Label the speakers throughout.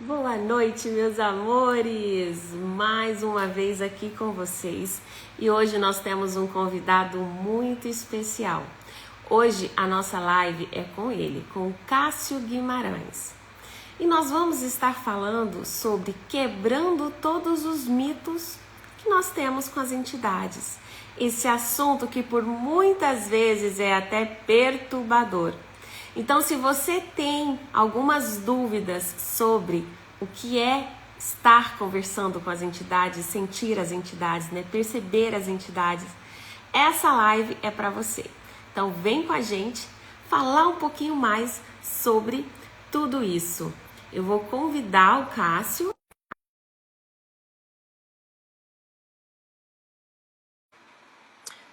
Speaker 1: Boa noite, meus amores! Mais uma vez aqui com vocês e hoje nós temos um convidado muito especial. Hoje a nossa live é com ele, com o Cássio Guimarães. E nós vamos estar falando sobre quebrando todos os mitos que nós temos com as entidades. Esse assunto que por muitas vezes é até perturbador. Então, se você tem algumas dúvidas sobre o que é estar conversando com as entidades, sentir as entidades, né, perceber as entidades, essa live é para você. Então, vem com a gente falar um pouquinho mais sobre tudo isso. Eu vou convidar o Cássio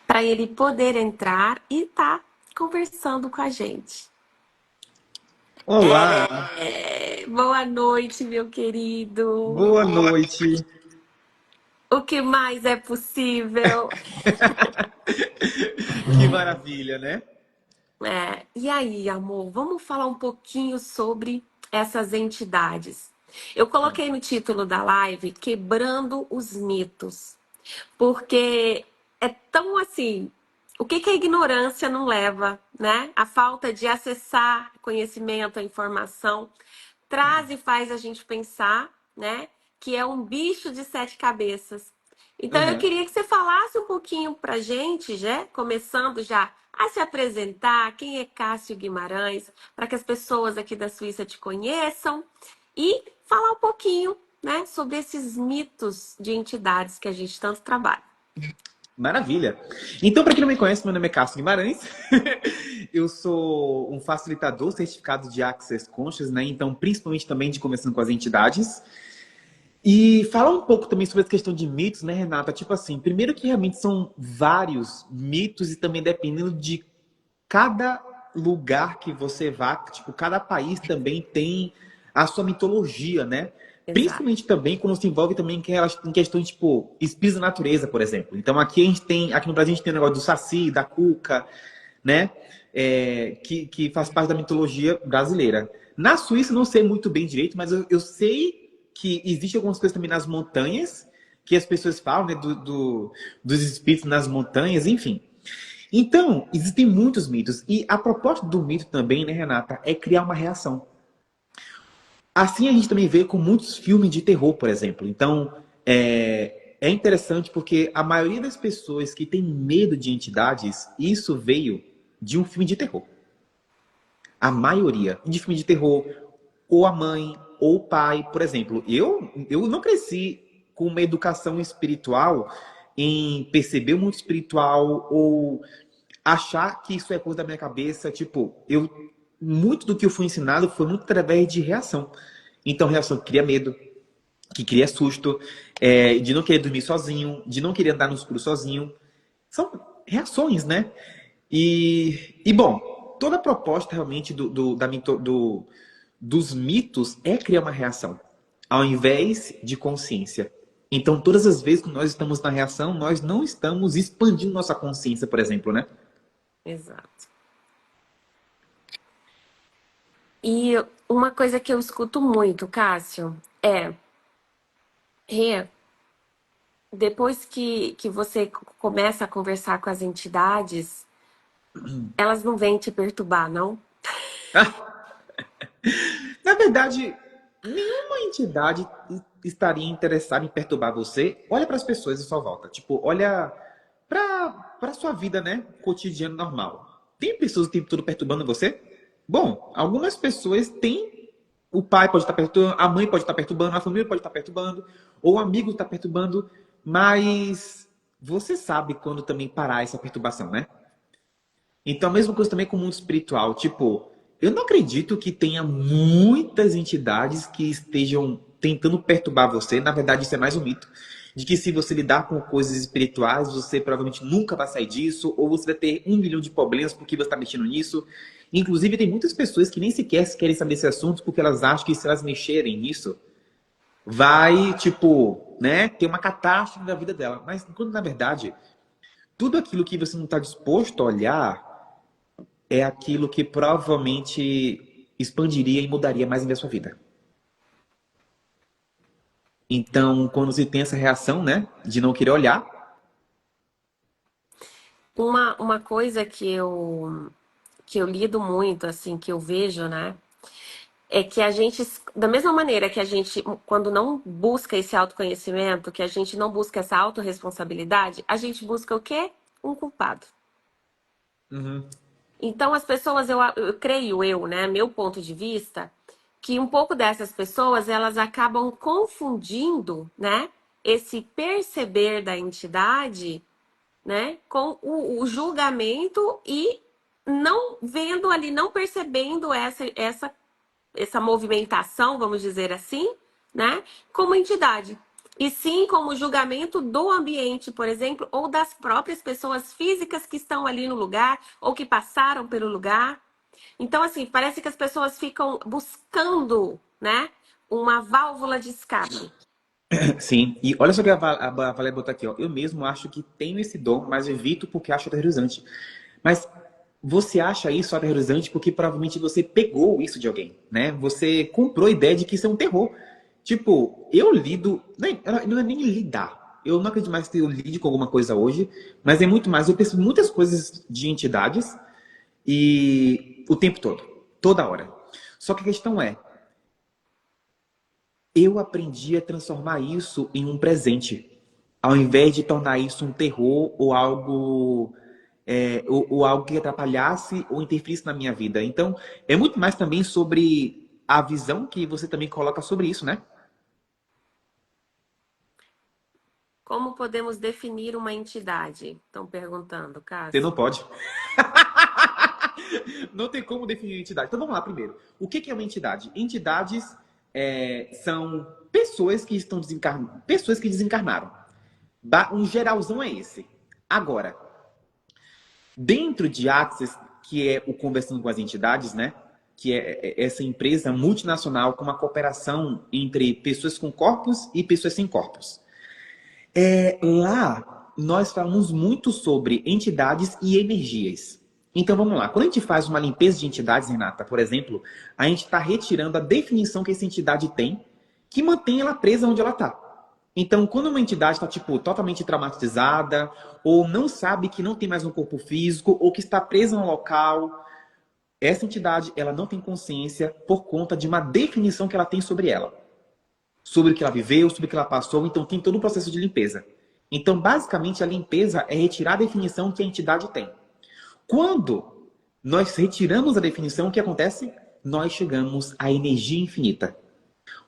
Speaker 1: para ele poder entrar e tá conversando com a gente.
Speaker 2: Olá,
Speaker 1: Boa noite, meu querido.
Speaker 2: boa noite.
Speaker 1: O que mais é possível?
Speaker 2: Que maravilha, né?
Speaker 1: E aí, amor, vamos falar um pouquinho sobre essas entidades. Eu coloquei no título da live Quebrando os Mitos, porque é tão assim. O que a ignorância não leva, né? A falta de acessar conhecimento, a informação, traz e faz a gente pensar, né? Que é um bicho de sete cabeças. Então eu
Speaker 2: Aham.
Speaker 1: queria que você falasse um pouquinho pra gente, já, começando já a se apresentar, quem é Cássio Guimarães, para que as pessoas aqui da Suíça te conheçam e falar um pouquinho, né, sobre esses mitos de entidades que a gente tanto trabalha.
Speaker 2: Maravilha. Então, para quem não me conhece, meu nome é Cássio Guimarães. Eu sou um facilitador certificado de Access Conscious, né? Então, principalmente também de conversando com as entidades. E falar um pouco também sobre essa questão de mitos, né, Renata? Tipo assim, primeiro que realmente são vários mitos e também dependendo de cada lugar que você vá, tipo, cada país também tem a sua mitologia, né?
Speaker 1: Exato.
Speaker 2: Principalmente também quando se envolve também em questões, tipo, espíritos da natureza, por exemplo. Então aqui a gente tem, aqui no Brasil a gente tem o negócio do Saci, da Cuca, né? Que faz parte da mitologia brasileira. Na Suíça eu não sei muito bem direito, mas eu sei que existe algumas coisas também nas montanhas, que as pessoas falam, né? Dos espíritos nas montanhas, enfim. Então, existem muitos mitos. E a proposta do mito também, né, Renata, é criar uma reação. Assim a gente também vê com muitos filmes de terror, por exemplo. Então, é interessante porque a maioria das pessoas que tem medo de entidades, isso veio de um filme de terror. A maioria de filme de terror, ou a mãe, ou o pai, por exemplo. Eu não cresci com uma educação espiritual em perceber o mundo espiritual ou achar que isso é coisa da minha cabeça, tipo, muito do que eu fui ensinado foi muito através de reação. Então, reação que cria medo, que cria susto, de não querer dormir sozinho, de não querer andar no escuro sozinho. São reações, né? E bom, toda a proposta realmente dos mitos é criar uma reação, ao invés de consciência. Então, todas as vezes que nós estamos na reação, nós não estamos expandindo nossa consciência, por exemplo, né?
Speaker 1: Exato. E uma coisa que eu escuto muito, Cássio, Rê, depois que você começa a conversar com as entidades, elas não vêm te perturbar, não?
Speaker 2: Na verdade, nenhuma entidade estaria interessada em perturbar você. Olha para as pessoas em sua volta. Tipo, olha para sua vida, né? Cotidiano normal. Tem pessoas o tempo todo perturbando você? Bom, algumas pessoas têm. O pai pode estar perturbando, a mãe pode estar perturbando, a família pode estar perturbando, ou o amigo está perturbando, mas você sabe quando também parar essa perturbação, né? Então, a mesma coisa também com o mundo espiritual. Tipo, eu não acredito que tenha muitas entidades que estejam tentando perturbar você. Na verdade, isso é mais um mito. De que se você lidar com coisas espirituais, você provavelmente nunca vai sair disso, ou você vai ter 1 milhão de problemas porque você está mexendo nisso. Inclusive, tem muitas pessoas que nem sequer querem saber esse assunto porque elas acham que se elas mexerem nisso, vai, tipo, né, ter uma catástrofe na vida dela. Mas, quando na verdade, tudo aquilo que você não está disposto a olhar é aquilo que provavelmente expandiria e mudaria mais ainda a sua vida. Então, quando você tem essa reação, né, de não querer olhar,
Speaker 1: Uma coisa que eu lido muito, assim, que eu vejo, né? É que a gente, da mesma maneira que a gente, quando não busca esse autoconhecimento, que a gente não busca essa autorresponsabilidade, a gente busca o quê? Um culpado.
Speaker 2: uhum,
Speaker 1: Então, as pessoas, eu creio eu, né, meu ponto de vista, que um pouco dessas pessoas, elas acabam confundindo, né, esse perceber da entidade, né, com o julgamento e não vendo ali, não percebendo essa movimentação, vamos dizer assim, né, como entidade. E sim como julgamento do ambiente, por exemplo, ou das próprias pessoas físicas que estão ali no lugar ou que passaram pelo lugar. Então, assim, parece que as pessoas ficam buscando, né, uma válvula de escape.
Speaker 2: sim. E olha só que a Valéria botou aqui, ó. Eu mesmo acho que tenho esse dom, mas evito porque acho aterrorizante. Mas você acha isso aterrorizante porque provavelmente você pegou isso de alguém, né? Você comprou a ideia de que isso é um terror. Tipo, eu lido. Não é nem lidar. Eu não acredito mais que eu lide com alguma coisa hoje, mas é muito mais. Eu percebo muitas coisas de entidades e o tempo todo, toda hora. Só que a questão é, eu aprendi a transformar isso em um presente, ao invés de tornar isso um terror ou algo ou algo que atrapalhasse ou interferisse na minha vida. Então, é muito mais também sobre a visão que você também coloca sobre isso, né?
Speaker 1: Como podemos definir uma entidade? Estão perguntando,
Speaker 2: Você não
Speaker 1: Cássio.
Speaker 2: pode. Não tem como definir entidade. Então vamos lá primeiro. O que é uma entidade? Entidades são pessoas que estão desencarnadas, pessoas que desencarnaram. Um geralzão é esse. Agora, dentro de Axis, que é o Conversando com as Entidades, né? Que é essa empresa multinacional com uma cooperação entre pessoas com corpos e pessoas sem corpos. Lá, nós falamos muito sobre entidades e energias. Então vamos lá. Quando a gente faz uma limpeza de entidades, Renata, por exemplo, a gente está retirando a definição que essa entidade tem, que mantém ela presa onde ela está. Então, quando uma entidade está tipo totalmente traumatizada, ou não sabe que não tem mais um corpo físico, ou que está presa no local, essa entidade ela não tem consciência por conta de uma definição que ela tem sobre ela, sobre o que ela viveu, sobre o que ela passou. Então, tem todo o processo de limpeza. Então, basicamente, a limpeza é retirar a definição que a entidade tem. Quando nós retiramos a definição, o que acontece? Nós chegamos à energia infinita,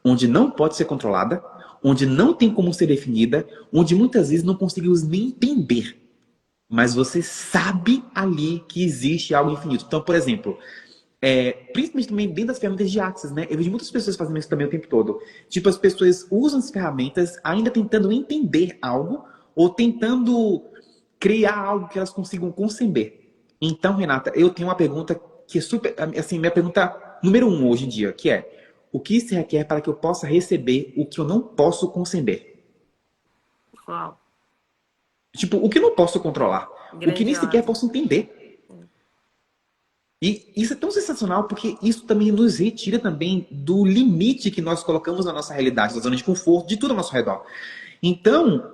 Speaker 2: onde não pode ser controlada, onde não tem como ser definida, onde muitas vezes não conseguimos nem entender. Mas você sabe ali que existe algo infinito. Então, por exemplo, principalmente também dentro das ferramentas de Axis, né? Eu vejo muitas pessoas fazendo isso também o tempo todo. Tipo, as pessoas usam as ferramentas ainda tentando entender algo ou tentando criar algo que elas consigam conceber. Então, Renata, eu tenho uma pergunta que é super, assim, minha pergunta número um hoje em dia, que é: o que se requer para que eu possa receber o que eu não posso conceber?
Speaker 1: Uau,
Speaker 2: Tipo, o que eu não posso controlar? O que nem sequer
Speaker 1: grandiosa.
Speaker 2: posso entender? E isso é tão sensacional porque isso também nos retira também do limite que nós colocamos na nossa realidade, da zona de conforto, de tudo ao nosso redor. Então,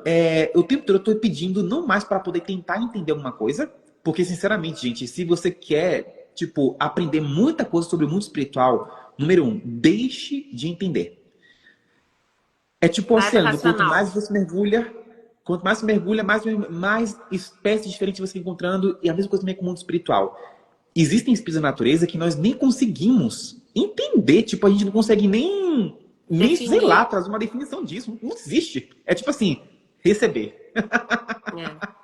Speaker 2: o tempo todo eu estou pedindo não mais para poder tentar entender alguma coisa, porque, sinceramente, gente, se você quer, tipo, aprender muita coisa sobre o mundo espiritual, número um, deixe de entender. É tipo o
Speaker 1: Sai do
Speaker 2: oceano,
Speaker 1: racional.
Speaker 2: quanto mais você mergulha, mais espécies diferentes você vai encontrando, e a mesma coisa também com o mundo espiritual. Existem espíritos da natureza que nós nem conseguimos entender, tipo, a gente não consegue nem, sei lá,
Speaker 1: Definir.
Speaker 2: trazer uma definição disso. Não existe. É tipo assim, receber.
Speaker 1: É.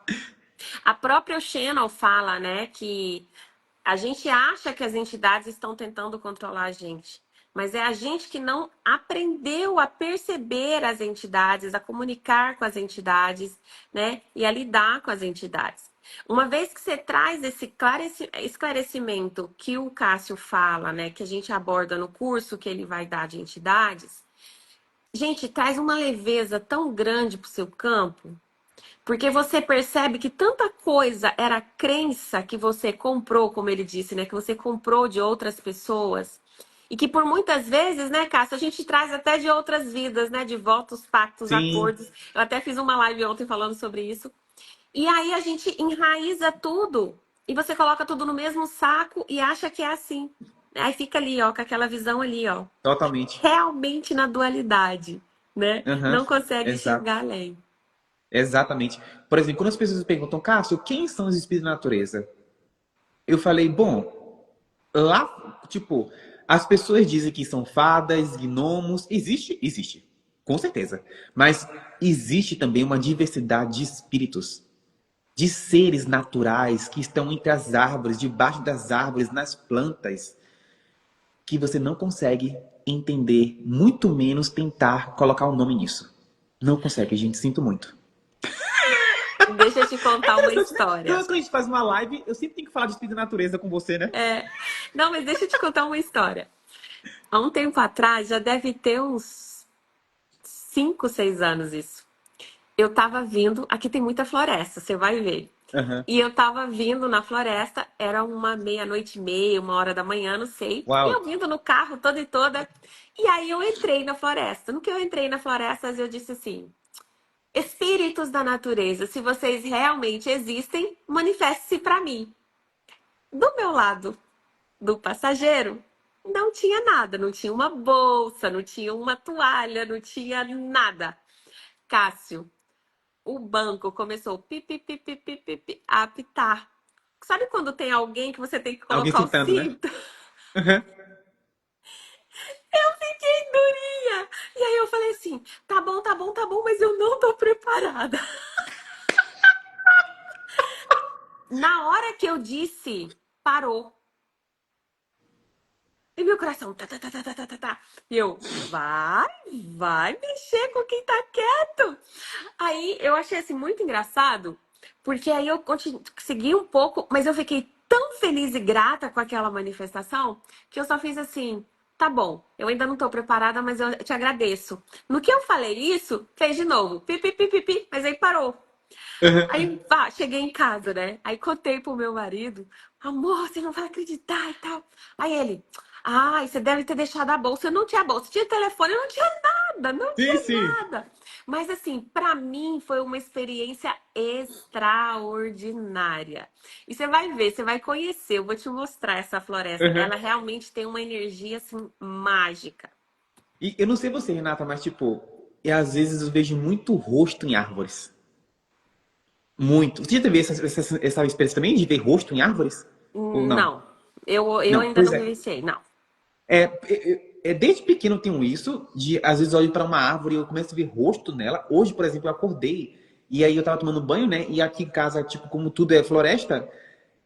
Speaker 1: A própria Shannon fala, né, que a gente acha que as entidades estão tentando controlar a gente, mas é a gente que não aprendeu a perceber as entidades, a comunicar com as entidades, né, e a lidar com as entidades. Uma vez que você traz esse esclarecimento que o Cássio fala, né, que a gente aborda no curso que ele vai dar de entidades, gente, traz uma leveza tão grande para o seu campo, porque você percebe que tanta coisa era crença que você comprou, como ele disse, né? Que você comprou de outras pessoas. E que por muitas vezes, né, Cássio, a gente traz até de outras vidas, né? De votos, pactos,
Speaker 2: Sim,
Speaker 1: acordos. Eu até fiz uma live ontem falando sobre isso. E aí a gente enraiza tudo e você coloca tudo no mesmo saco e acha que é assim. Aí fica ali, ó, com aquela visão ali, ó,
Speaker 2: totalmente.
Speaker 1: realmente na dualidade, né?
Speaker 2: Aham,
Speaker 1: Não consegue
Speaker 2: exato.
Speaker 1: enxergar além.
Speaker 2: Exatamente. Por exemplo, quando as pessoas perguntam, Cássio, quem são os espíritos da natureza? Eu falei, bom, lá, tipo, as pessoas dizem que são fadas, gnomos. Existe? Existe. Com certeza. Mas existe também uma diversidade de espíritos, de seres naturais que estão entre as árvores, debaixo das árvores, nas plantas, que você não consegue entender, muito menos tentar colocar um nome nisso. Não consegue, gente. Sinto muito.
Speaker 1: Deixa eu te
Speaker 2: É
Speaker 1: contar uma
Speaker 2: interessante, né?
Speaker 1: história.
Speaker 2: Então, quando a gente faz uma live, eu sempre tenho que falar de espírito da natureza com você, né?
Speaker 1: É... Não, mas deixa eu te contar uma história. Há um tempo atrás, já deve ter uns 5, 6 anos isso. Eu tava vindo, aqui tem muita floresta, você vai ver.
Speaker 2: Aham.
Speaker 1: E eu tava vindo na floresta, era uma meia-noite e meia, 1 hora da manhã, não sei. E
Speaker 2: Uau.
Speaker 1: eu vindo no carro toda e toda. E aí eu entrei na floresta. No que eu entrei na floresta, eu disse assim: Espíritos da natureza, se vocês realmente existem, manifeste-se para mim. Do meu lado do passageiro, não tinha nada, não tinha uma bolsa, não tinha uma toalha, não tinha nada. Cássio, o banco começou pi, pi, pi, pi, pi, pi, pi, a apitar. Sabe quando tem alguém que você tem que
Speaker 2: Alguém
Speaker 1: colocar o
Speaker 2: citando, né?
Speaker 1: cinto?
Speaker 2: Aham.
Speaker 1: Eu fiquei durinha. E aí eu falei assim: tá bom, tá bom, tá bom, mas eu não tô preparada. Na hora que eu disse, parou. E meu coração, tá, tá, tá, tá, tá, tá, tá, tá. E eu, vai mexer com quem tá quieto. Aí eu achei assim muito engraçado, porque aí eu segui um pouco, mas eu fiquei tão feliz e grata com aquela manifestação que eu só fiz assim: tá bom, eu ainda não tô preparada, mas eu te agradeço. No que eu falei isso, fez de novo, pi, pi, pi, pi, pi, mas aí parou.
Speaker 2: Aham.
Speaker 1: Aí, pá, cheguei em casa, né? Aí contei pro meu marido, amor, você não vai acreditar e tal. Aí ele, ai, você deve ter deixado a bolsa. Eu não tinha bolsa, tinha telefone, eu não tinha nada, não
Speaker 2: Sim,
Speaker 1: tinha
Speaker 2: sim.
Speaker 1: nada. Mas assim, pra mim foi uma experiência extraordinária. E você vai ver, você vai conhecer, eu vou te mostrar essa floresta.
Speaker 2: Aham.
Speaker 1: Ela realmente tem uma energia assim mágica.
Speaker 2: E eu não sei você, Renata, mas tipo, às vezes eu vejo muito rosto em árvores. Muito. Você já teve essa experiência também de ver rosto em árvores? Ou não?
Speaker 1: Não, eu
Speaker 2: Não,
Speaker 1: ainda
Speaker 2: pois
Speaker 1: não
Speaker 2: é.
Speaker 1: vivenciei, não.
Speaker 2: Desde pequeno eu tenho isso, de às vezes eu olho para uma árvore e eu começo a ver rosto nela. Hoje, por exemplo, eu acordei e aí eu tava tomando banho, né? E aqui em casa, tipo, como tudo é floresta,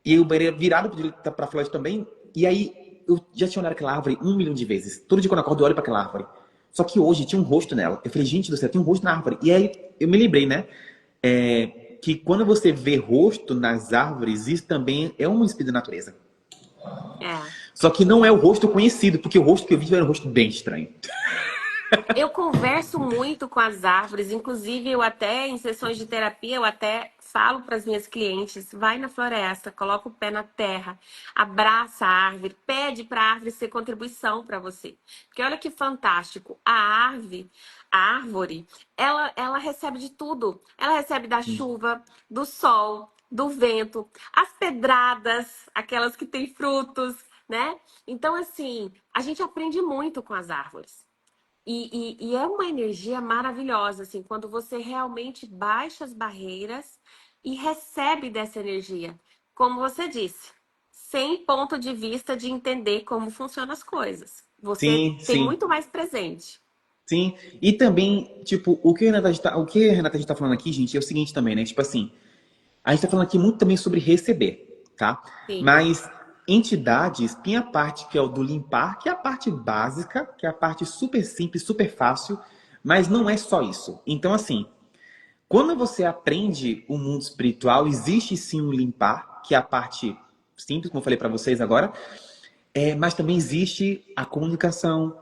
Speaker 2: e o banheiro é virado pra floresta também, e aí eu já tinha olhado aquela árvore 1 milhão de vezes. Todo dia quando eu acordo eu olho para aquela árvore. Só que hoje tinha um rosto nela. Eu falei, gente do céu, tem um rosto na árvore. E aí eu me lembrei, né? Que quando você vê rosto nas árvores, isso também é um espírito da natureza.
Speaker 1: É.
Speaker 2: Só que não é o rosto conhecido, porque o rosto que eu vi era um rosto bem estranho.
Speaker 1: Eu converso muito com as árvores, inclusive eu até em sessões de terapia eu até falo para as minhas clientes, vai na floresta, coloca o pé na terra, abraça a árvore, pede para a árvore ser contribuição para você. Porque olha que fantástico, a árvore, ela recebe de tudo. Ela recebe da chuva, do sol, do vento, as pedradas, aquelas que têm frutos, né? Então assim, a gente aprende muito com as árvores. E é uma energia maravilhosa, assim, quando você realmente baixa as barreiras e recebe dessa energia. Como você disse, sem ponto de vista de entender como funcionam as coisas. Você
Speaker 2: Sim,
Speaker 1: tem
Speaker 2: sim,
Speaker 1: muito mais presente.
Speaker 2: sim. E também, tipo, o que a Renata está falando aqui, gente, é o seguinte também, né? Tipo assim, a gente está falando aqui muito também sobre receber, tá?
Speaker 1: Sim.
Speaker 2: Mas entidades tem a parte que é o do limpar, que é a parte básica, que é a parte super simples, super fácil, mas não é só isso. Então, assim, quando você aprende o mundo espiritual, existe sim um limpar, que é a parte simples, como eu falei para vocês agora, mas também existe a comunicação,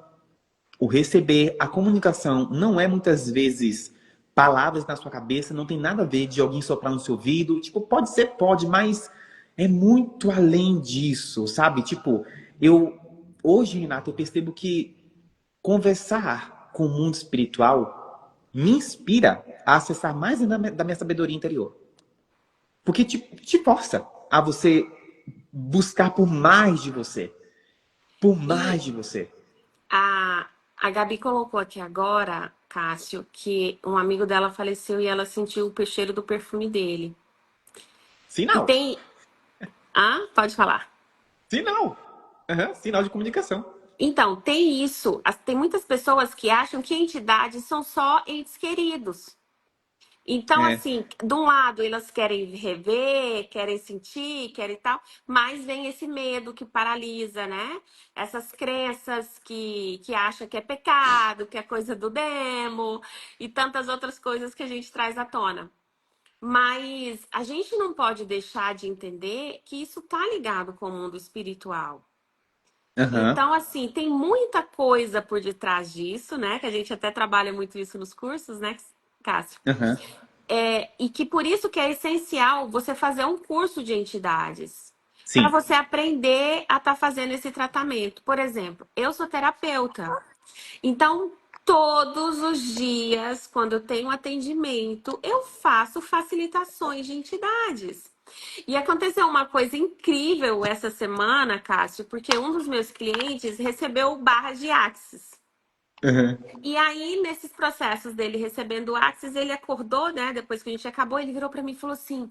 Speaker 2: o receber. A comunicação não é muitas vezes palavras na sua cabeça, não tem nada a ver de alguém soprar no seu ouvido. Tipo, pode ser, pode, mas é muito além disso, sabe? Tipo, eu hoje, Renato, eu percebo que conversar com o mundo espiritual me inspira a acessar mais ainda da minha sabedoria interior. Porque te força a você buscar por mais de você. Por mais
Speaker 1: E
Speaker 2: de você.
Speaker 1: a Gabi colocou aqui agora, Cássio, que um amigo dela faleceu e ela sentiu o cheiro do perfume dele. E
Speaker 2: Sinal.
Speaker 1: tem. Ah, pode falar.
Speaker 2: Sinal. Aham, sinal de comunicação.
Speaker 1: Então, tem isso. Tem muitas pessoas que acham que entidades são só entes queridos. Então,
Speaker 2: É.
Speaker 1: assim, de um lado elas querem rever, querem sentir, querem tal, mas vem esse medo que paralisa, né? Essas crenças que acha que é pecado, que é coisa do demo e tantas outras coisas que a gente traz à tona. Mas a gente não pode deixar de entender que isso tá ligado com o mundo espiritual.
Speaker 2: Aham.
Speaker 1: Então, assim, tem muita coisa por detrás disso, né? Que a gente até trabalha muito isso nos cursos, né, Cássio?
Speaker 2: Aham.
Speaker 1: E que por isso que é essencial você fazer um curso de entidades para
Speaker 2: Sim.
Speaker 1: você aprender a estar fazendo esse tratamento. Por exemplo, eu sou terapeuta, então todos os dias, quando eu tenho atendimento, eu faço facilitações de entidades. E aconteceu uma coisa incrível essa semana, Cássio, porque um dos meus clientes recebeu barra de Axis.
Speaker 2: Aham.
Speaker 1: E aí, nesses processos dele recebendo o Axis, ele acordou, né? Depois que a gente acabou, ele virou pra mim e falou assim: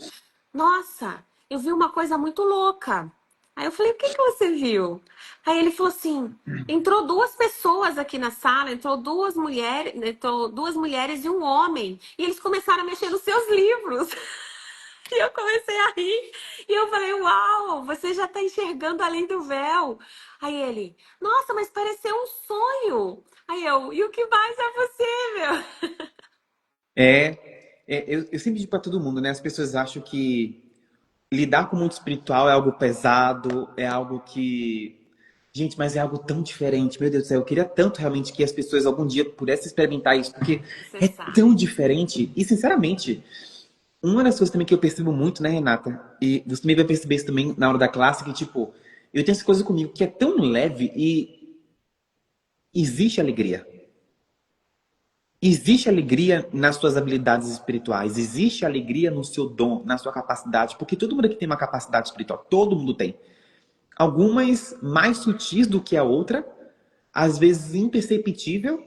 Speaker 1: Nossa, eu vi uma coisa muito louca. Aí eu falei: O que que você viu? Aí ele falou assim: Entrou duas pessoas aqui na sala, entrou duas mulheres e um homem. E eles começaram a mexer nos seus livros. E eu comecei a rir. E eu falei, uau, você já tá enxergando além do véu. Aí ele, nossa, mas pareceu um sonho. Aí eu, e o que mais é você, meu?
Speaker 2: Eu sempre digo para todo mundo, né? As pessoas acham que lidar com o mundo espiritual é algo pesado, é algo que. Gente, mas é algo tão diferente. Meu Deus do céu, eu queria tanto realmente que as pessoas algum dia pudessem experimentar isso, porque
Speaker 1: Você
Speaker 2: é
Speaker 1: sabe.
Speaker 2: tão diferente. E, sinceramente, uma das coisas também que eu percebo muito, né, Renata? E você também vai perceber isso também na hora da classe, que, tipo, eu tenho essa coisa comigo que é tão leve e existe alegria. Existe alegria nas suas habilidades espirituais, existe alegria no seu dom, na sua capacidade, porque todo mundo aqui tem uma capacidade espiritual, todo mundo tem. Algumas mais sutis do que a outra, às vezes imperceptível,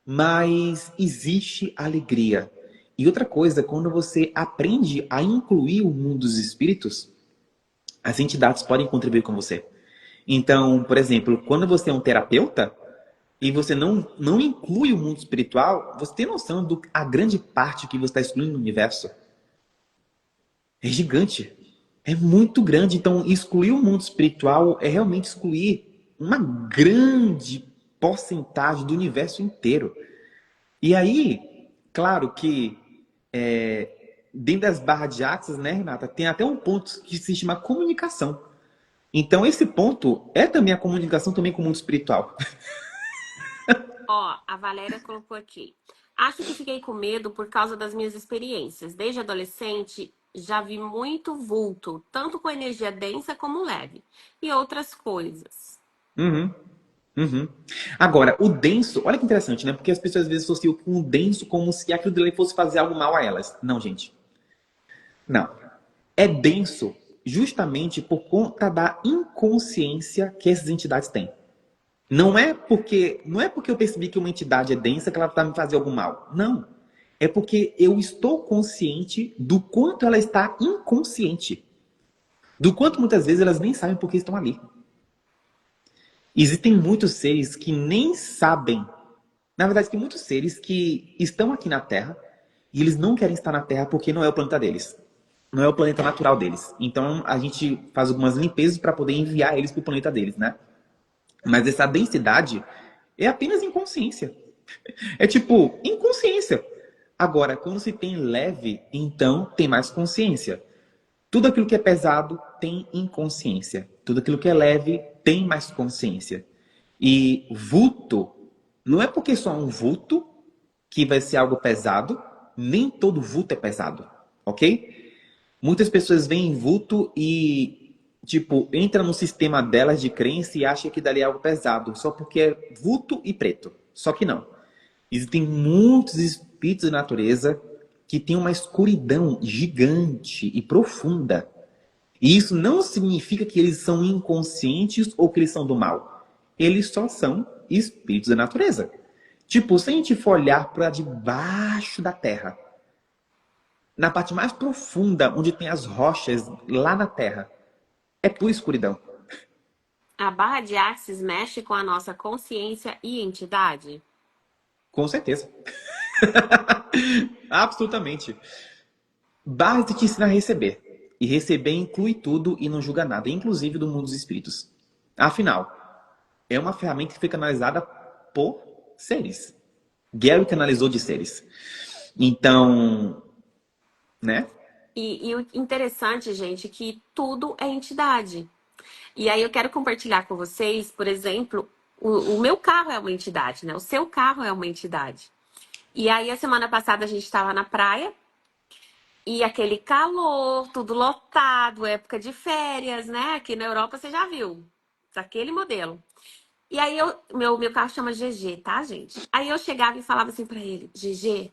Speaker 2: mas existe alegria. E outra coisa, quando você aprende a incluir o mundo dos espíritos, as entidades podem contribuir com você. Então, por exemplo, quando você é um terapeuta, e você não inclui o mundo espiritual, você tem noção do a grande parte que você está excluindo no universo? É gigante. É muito grande. Então, excluir o mundo espiritual é realmente excluir uma grande porcentagem do universo inteiro. E aí, claro que dentro das barras de Axis, né, Renata, tem até um ponto que se chama comunicação. Então, esse ponto é também a comunicação também com o mundo espiritual.
Speaker 1: Ó, a Valéria colocou aqui. Acho que fiquei com medo por causa das minhas experiências. Desde adolescente, já vi muito vulto, tanto com energia densa como leve, e outras coisas.
Speaker 2: Uhum. Uhum. Agora, o denso, olha que interessante, né? Porque as pessoas às vezes associam com o denso como se aquilo dele fosse fazer algo mal a elas. Não, gente. Não. É denso justamente por conta da inconsciência que essas entidades têm. Não é porque eu percebi que uma entidade é densa que ela está me fazendo algo mal. Não. É porque eu estou consciente do quanto ela está inconsciente. Do quanto muitas vezes elas nem sabem por que estão ali. Existem muitos seres que nem sabem. Na verdade, tem muitos seres que estão aqui na Terra e eles não querem estar na Terra porque não é o planeta deles. Não é o planeta natural deles. Então a gente faz algumas limpezas para poder enviar eles para o planeta deles, né? Mas essa densidade é apenas inconsciência. É tipo, inconsciência. Agora, quando se tem leve, então tem mais consciência. Tudo aquilo que é pesado tem inconsciência. Tudo aquilo que é leve tem mais consciência. E vulto, não é porque só um vulto que vai ser algo pesado, nem todo vulto é pesado, ok? Muitas pessoas veem vulto e tipo, entra no sistema delas de crença e acha que dali é algo pesado, só porque é vulto e preto. Só que não. Existem muitos espíritos da natureza que têm uma escuridão gigante e profunda. E isso não significa que eles são inconscientes ou que eles são do mal. Eles só são espíritos da natureza. Tipo, se a gente for olhar para debaixo da terra, na parte mais profunda, onde tem as rochas lá na terra, é pura escuridão.
Speaker 1: A barra de Axis mexe com a nossa consciência e entidade?
Speaker 2: Com certeza. Absolutamente. Base te ensina a receber. E receber inclui tudo e não julga nada, inclusive do mundo dos espíritos. Afinal, é uma ferramenta que foi canalizada por seres. Gary canalizou de seres. Então, né?
Speaker 1: E o interessante, gente, é que tudo é entidade. E aí eu quero compartilhar com vocês, por exemplo, o meu carro é uma entidade, né? O seu carro é uma entidade. E aí a semana passada a gente estava na praia e aquele calor, tudo lotado, época de férias, né? Aqui na Europa você já viu. Daquele modelo. E aí meu carro chama GG, tá, gente? Aí eu chegava e falava assim pra ele, GG,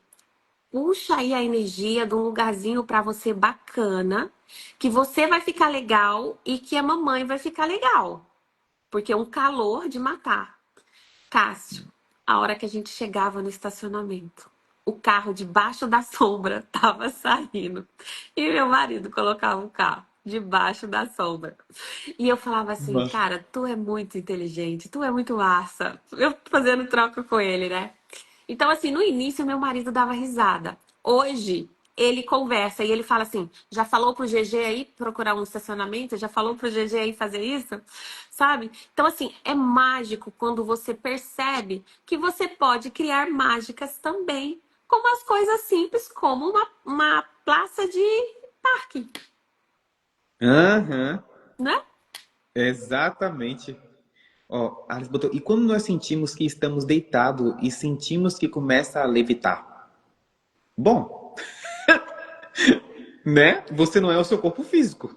Speaker 1: puxa aí a energia de um lugarzinho pra você bacana, que você vai ficar legal e que a mamãe vai ficar legal. Porque é um calor de matar. Cássio, a hora que a gente chegava no estacionamento, o carro debaixo da sombra tava saindo. E meu marido colocava o carro debaixo da sombra. E eu falava assim, cara, tu é muito inteligente, tu é muito massa. Eu fazendo troca com ele, né? Então, assim, no início meu marido dava risada. Hoje ele conversa e ele fala assim: já falou pro GG aí procurar um estacionamento? Já falou pro GG aí fazer isso? Sabe? Então, assim, é mágico quando você percebe que você pode criar mágicas também, como as coisas simples, como uma praça de parque,
Speaker 2: Aham,
Speaker 1: né?
Speaker 2: exatamente. Ó, Alice botou, e quando nós sentimos que estamos deitados e sentimos que começa a levitar? Bom, né? Você não é o seu corpo físico.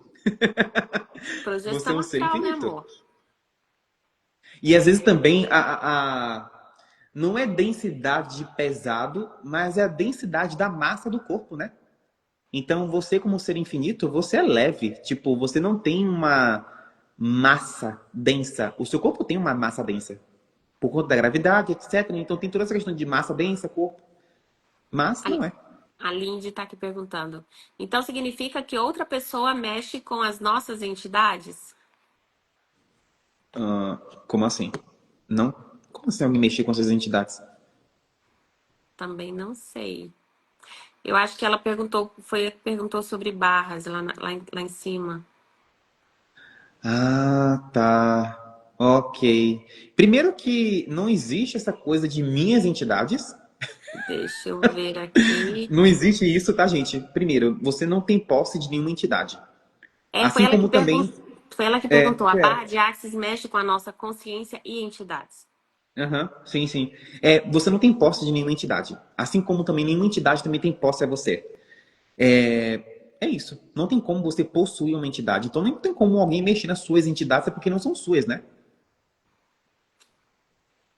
Speaker 2: Você é
Speaker 1: Projeção
Speaker 2: um ser
Speaker 1: astral, né,
Speaker 2: infinito.
Speaker 1: amor?
Speaker 2: E às vezes também não é densidade de pesado, mas é a densidade da massa do corpo, né? Então você, como ser infinito, você é leve. Tipo, você não tem uma massa densa. O seu corpo tem uma massa densa. Por conta da gravidade, etc. Então tem toda essa questão de massa densa, corpo. Mas não é.
Speaker 1: A Lindy está aqui perguntando. Então significa que outra pessoa mexe com as nossas entidades?
Speaker 2: Como assim? Não? Como assim alguém mexer com essas entidades?
Speaker 1: Também não sei. Eu acho que ela perguntou sobre barras lá em cima.
Speaker 2: Ah, tá. Ok. Primeiro que não existe essa coisa de minhas entidades.
Speaker 1: Deixa eu ver aqui.
Speaker 2: Não existe isso, tá, gente? Primeiro, você não tem posse de nenhuma entidade.
Speaker 1: É,
Speaker 2: Assim como também.
Speaker 1: foi ela que
Speaker 2: É,
Speaker 1: perguntou. A
Speaker 2: foi
Speaker 1: barra
Speaker 2: ela.
Speaker 1: de Axis mexe com a nossa consciência e entidades.
Speaker 2: Aham, sim, sim. Você não tem posse de nenhuma entidade. Assim como também nenhuma entidade também tem posse a você. É isso. Não tem como você possuir uma entidade. Então nem tem como alguém mexer nas suas entidades, é porque não são suas, né?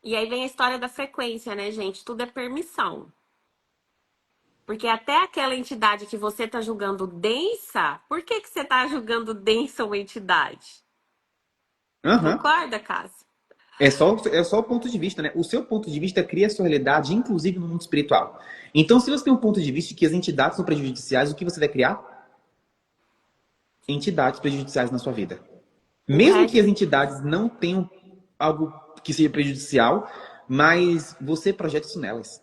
Speaker 1: E aí vem a história da frequência, né, gente? Tudo é permissão. Porque até aquela entidade que você está julgando densa, por que que você está julgando densa uma entidade?
Speaker 2: Aham.
Speaker 1: Concorda, Cássio?
Speaker 2: É só o ponto de vista, né? O seu ponto de vista cria a sua realidade, inclusive no mundo espiritual. Então, se você tem um ponto de vista de que as entidades são prejudiciais, o que você vai criar? Entidades prejudiciais na sua vida.
Speaker 1: O
Speaker 2: Mesmo que as
Speaker 1: Regis,
Speaker 2: entidades não tenham algo que seja prejudicial, mas você projeta isso nelas.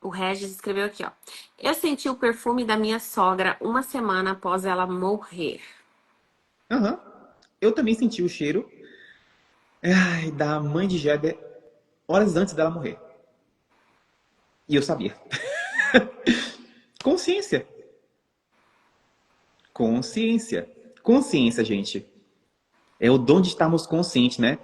Speaker 1: o Regis escreveu aqui, ó. Eu senti o perfume da minha sogra uma semana após ela morrer.
Speaker 2: Aham. Eu também senti o cheiro da mãe de Jeder horas antes dela morrer. E eu sabia. Consciência. Consciência. Consciência, gente. É o dom de estarmos conscientes, né?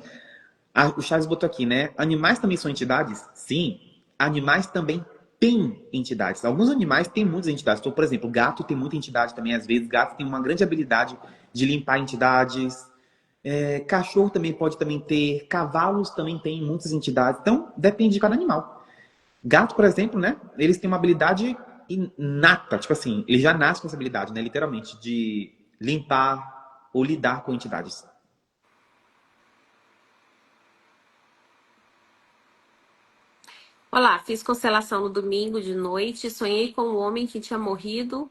Speaker 2: O Charles botou aqui, né? Animais também são entidades? Sim. Animais também tem entidades. Alguns animais têm muitas entidades. Então, por exemplo, gato tem muita entidade também, às vezes. Gato tem uma grande habilidade de limpar entidades. Cachorro também pode também ter. Cavalos também têm muitas entidades. Então, depende de cada animal. Gato, por exemplo, né? Eles têm uma habilidade inata. Tipo assim, eles já nascem com essa habilidade, né? Literalmente, de limpar ou lidar com entidades.
Speaker 1: Olá, fiz constelação no domingo de noite, sonhei com um homem que tinha morrido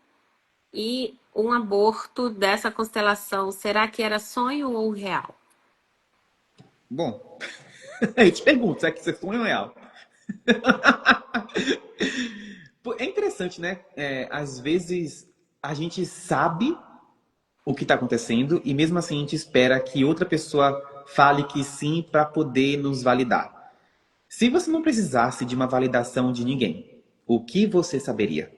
Speaker 1: e um aborto dessa constelação. Será que era sonho ou real?
Speaker 2: Bom, eu te pergunto, será que você sonha ou é real? Pô, é interessante, né? Às vezes a gente sabe o que está acontecendo e mesmo assim a gente espera que outra pessoa fale que sim para poder nos validar. Se você não precisasse de uma validação de ninguém, o que você saberia?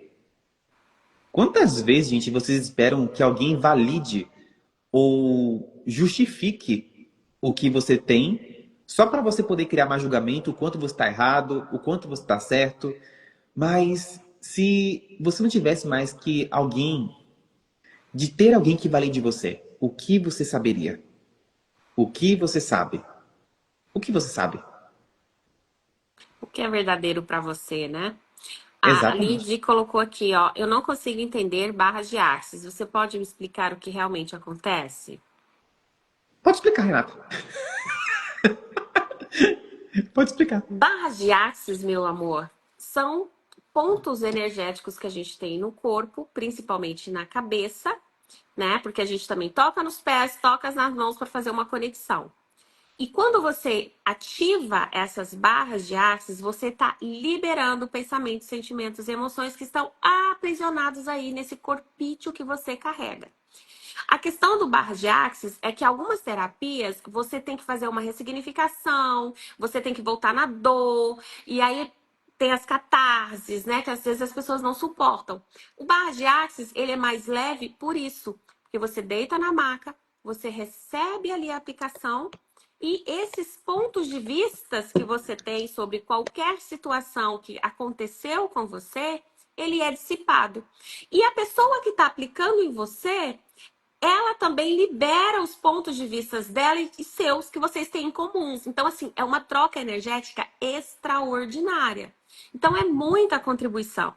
Speaker 2: Quantas vezes, gente, vocês esperam que alguém valide ou justifique o que você tem só para você poder criar mais julgamento, o quanto você está errado, o quanto você está certo? Mas se você não tivesse mais que alguém, de ter alguém que valide você, o que você saberia? O que você sabe? O que você sabe?
Speaker 1: O que é verdadeiro para você, né? A
Speaker 2: Exatamente.
Speaker 1: Lid colocou aqui, ó, eu não consigo entender barras de axis. Você pode me explicar o que realmente acontece?
Speaker 2: Pode explicar, Renato. Pode explicar.
Speaker 1: Barras de axis, meu amor, são pontos energéticos que a gente tem no corpo, principalmente na cabeça, né? Porque a gente também toca nos pés, toca nas mãos para fazer uma conexão. E quando você ativa essas barras de axis, você está liberando pensamentos, sentimentos e emoções que estão aprisionados aí nesse corpício que você carrega. A questão do barra de axis é que algumas terapias você tem que fazer uma ressignificação, você tem que voltar na dor, e aí tem as catarses, né? Que às vezes as pessoas não suportam. O barra de axis, ele é mais leve por isso, porque você deita na maca, você recebe ali a aplicação e esses pontos de vistas que você tem sobre qualquer situação que aconteceu com você, ele é dissipado. E a pessoa que está aplicando em você, ela também libera os pontos de vista dela e seus que vocês têm em comuns. Então, assim, é uma troca energética extraordinária. Então, é muita contribuição.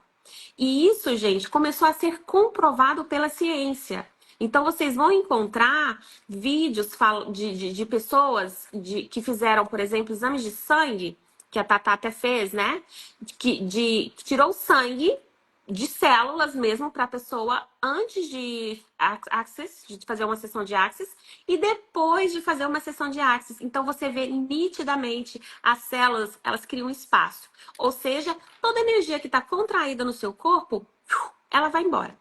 Speaker 1: E isso, gente, começou a ser comprovado pela ciência. Então, vocês vão encontrar vídeos de pessoas que fizeram, por exemplo, exames de sangue, que a Tatá até fez, né? Que tirou sangue de células mesmo para a pessoa antes de Access, de fazer uma sessão de Access, e depois de fazer uma sessão de Access. Então você vê nitidamente as células, elas criam espaço. Ou seja, toda energia que está contraída no seu corpo, ela vai embora.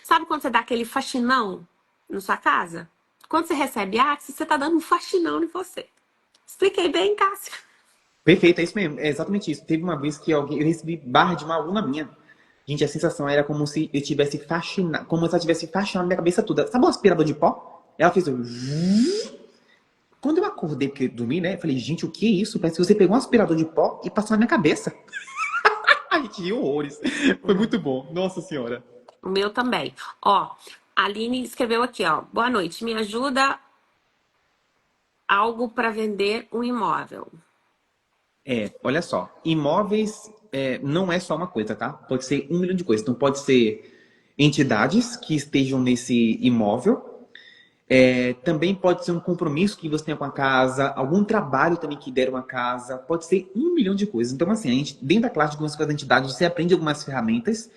Speaker 1: Sabe quando você dá aquele faxinão na sua casa? Quando você recebe Access, você está dando um faxinão em você. Expliquei bem, Cássio?
Speaker 2: Perfeito, é isso mesmo. É exatamente isso. Teve uma vez que eu recebi barra de uma aluna minha. Gente, a sensação era como se eu tivesse faxinado, como se ela tivesse faxinado minha cabeça toda. Sabe o aspirador de pó? Ela fez um... Quando eu acordei, porque eu dormi, né? Eu falei, gente, o que é isso? Parece que você pegou um aspirador de pó e passou na minha cabeça. A gente riu horrores. Foi muito bom. Nossa Senhora.
Speaker 1: O meu também. Ó, a Aline escreveu aqui, ó. Boa noite, me ajuda algo para vender um imóvel.
Speaker 2: Olha só. Imóveis não é só uma coisa, tá? Pode ser um milhão de coisas. Então pode ser entidades que estejam nesse imóvel. Também pode ser um compromisso que você tenha com a casa, algum trabalho também que der uma casa, pode ser um milhão de coisas. Então, assim, a gente, dentro da classe de algumas coisas da entidade, você aprende algumas ferramentas,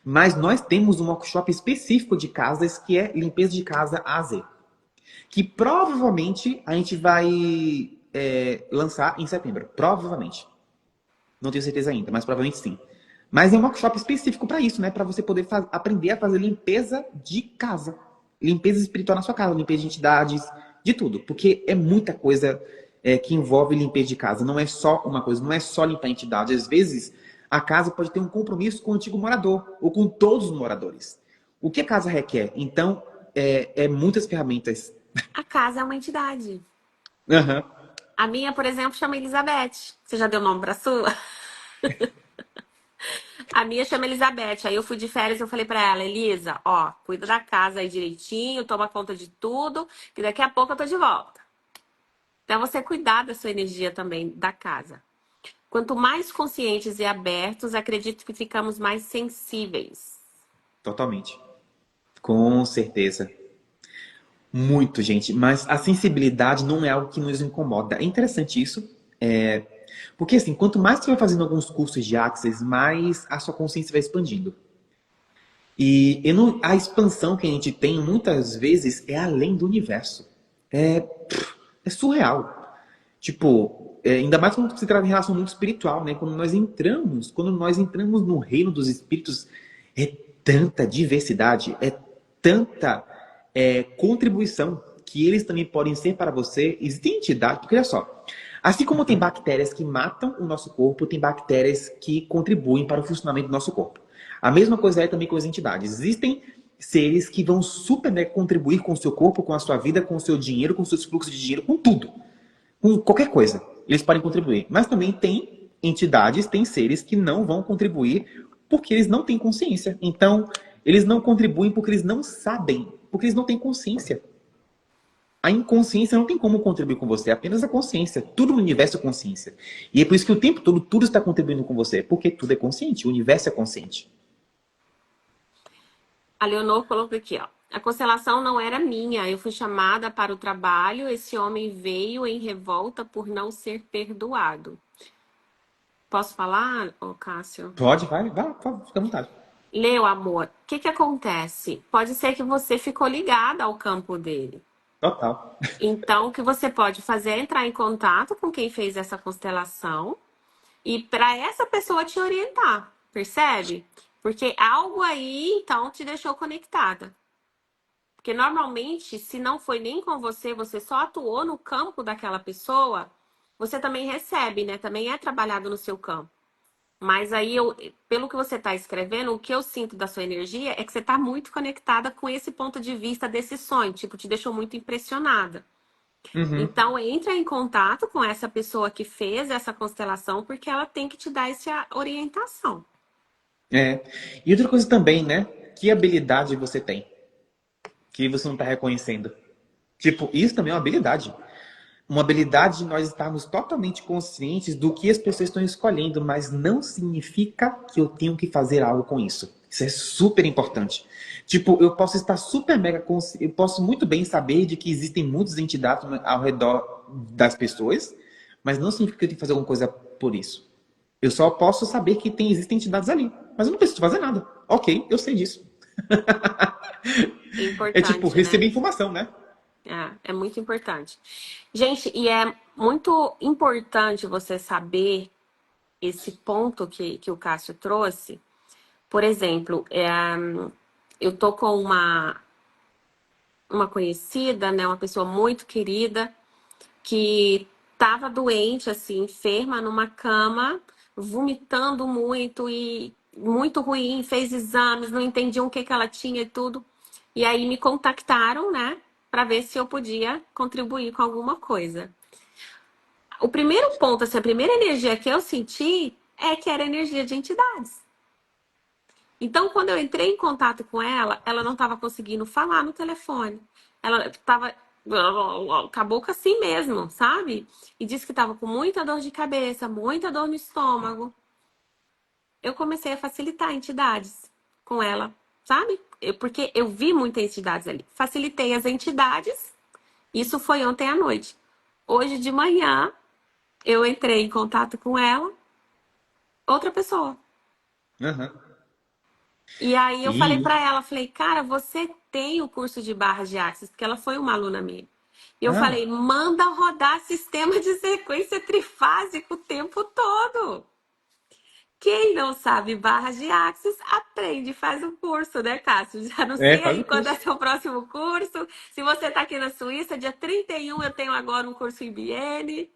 Speaker 2: mas nós temos um workshop específico de casas que é limpeza de casa A a Z, que provavelmente a gente vai lançar em setembro. Provavelmente. Não tenho certeza ainda, mas provavelmente sim. Mas é um workshop específico para isso, né? Para você poder aprender a fazer limpeza de casa. Limpeza espiritual na sua casa, limpeza de entidades, de tudo. Porque é muita coisa que envolve limpeza de casa. Não é só uma coisa, não é só limpar a entidade. Às vezes, a casa pode ter um compromisso com o antigo morador ou com todos os moradores. O que a casa requer? Então, muitas ferramentas.
Speaker 1: A casa é uma entidade.
Speaker 2: Aham.
Speaker 1: A minha, por exemplo, chama Elizabeth. Você já deu nome para sua? A minha chama Elizabeth. Aí eu fui de férias, eu falei pra ela, Elisa, ó, cuida da casa aí direitinho, toma conta de tudo, que daqui a pouco eu tô de volta. Então você cuidar da sua energia também da casa. Quanto mais conscientes e abertos, acredito que ficamos mais sensíveis.
Speaker 2: Totalmente. Com certeza. Muito, gente. Mas a sensibilidade não é algo que nos incomoda. É interessante isso. Porque, assim, quanto mais você vai fazendo alguns cursos de Access, mais a sua consciência vai expandindo. A expansão que a gente tem, muitas vezes, é além do universo. É surreal. Tipo, ainda mais quando se trata em relação muito espiritual, né? Quando nós entramos no reino dos espíritos, é tanta diversidade, é tanta contribuição que eles também podem ser para você. Existem entidades, porque olha só, assim como tem bactérias que matam o nosso corpo, tem bactérias que contribuem para o funcionamento do nosso corpo. A mesma coisa é também com as entidades. Existem seres que vão super mega contribuir com o seu corpo, com a sua vida, com o seu dinheiro, com os seus fluxos de dinheiro, com tudo. Com qualquer coisa. Eles podem contribuir. Mas também tem entidades, tem seres que não vão contribuir porque eles não têm consciência. Então, eles não contribuem porque eles não sabem, porque eles não têm consciência. A inconsciência não tem como contribuir com você, é apenas a consciência. Tudo no universo é consciência. E é por isso que o tempo todo tudo está contribuindo com você, porque tudo é consciente, o universo é consciente.
Speaker 1: A Leonor colocou aqui, ó. A constelação não era minha. Eu fui chamada para o trabalho. Esse homem veio em revolta por não ser perdoado. Posso falar, ô Cássio?
Speaker 2: Pode, vai, fica à vontade.
Speaker 1: Leu, amor. O que que acontece? Pode ser que você ficou ligada ao campo dele.
Speaker 2: Total.
Speaker 1: Então, o que você pode fazer é entrar em contato com quem fez essa constelação e para essa pessoa te orientar, percebe? Porque algo aí, então, te deixou conectada. Porque normalmente, se não foi nem com você, você só atuou no campo daquela pessoa, você também recebe, né? Também é trabalhado no seu campo. Mas aí, pelo que você está escrevendo, o que eu sinto da sua energia é que você está muito conectada com esse ponto de vista desse sonho. Tipo, te deixou muito impressionada.
Speaker 2: Uhum.
Speaker 1: Então, entra em contato com essa pessoa que fez essa constelação, porque ela tem que te dar essa orientação.
Speaker 2: É. E outra coisa também, né? Que habilidade você tem que você não está reconhecendo? Tipo, isso também é uma habilidade. Uma habilidade de nós estarmos totalmente conscientes do que as pessoas estão escolhendo, mas não significa que eu tenho que fazer algo com isso. Isso é super importante. Tipo, eu posso estar super mega consciente, eu posso muito bem saber de que existem muitas entidades ao redor das pessoas, mas não significa que eu tenho que fazer alguma coisa por isso. Eu só posso saber que existem entidades ali, mas eu não preciso fazer nada. Ok, eu sei disso.
Speaker 1: É
Speaker 2: É tipo,
Speaker 1: importante, né?
Speaker 2: receber informação, né?
Speaker 1: É muito importante. Gente, e é muito importante você saber esse ponto que o Cássio trouxe. Por exemplo, eu tô com uma conhecida, né, uma pessoa muito querida, que estava doente, assim, enferma, numa cama, vomitando muito e muito ruim, fez exames, não entendiam o que que ela tinha e tudo. E aí me contactaram, né, para ver se eu podia contribuir com alguma coisa. O primeiro ponto, assim, a primeira energia que eu senti é que era energia de entidades. Então, quando eu entrei em contato com ela, ela não estava conseguindo falar no telefone. Ela estava com a boca assim mesmo, sabe? E disse que estava com muita dor de cabeça, muita dor no estômago. Eu comecei a facilitar entidades com ela, sabe? Porque eu vi muitas entidades ali. Facilitei as entidades. Isso foi ontem à noite. Hoje de manhã, eu entrei em contato com ela, outra pessoa.
Speaker 2: Uhum.
Speaker 1: E aí eu falei
Speaker 2: E...
Speaker 1: pra ela, falei, cara, você tem o curso de barras de axis, porque ela foi uma aluna minha. E eu falei,
Speaker 2: Ah,
Speaker 1: manda rodar sistema de sequência trifásico o tempo todo. Quem não sabe barras de axis, aprende, faz o curso, né, Cássio? Já não sei
Speaker 2: faz
Speaker 1: aí
Speaker 2: o
Speaker 1: quando é
Speaker 2: curso.
Speaker 1: seu próximo curso. Se você tá aqui na Suíça, dia 31 eu tenho agora um curso IBN.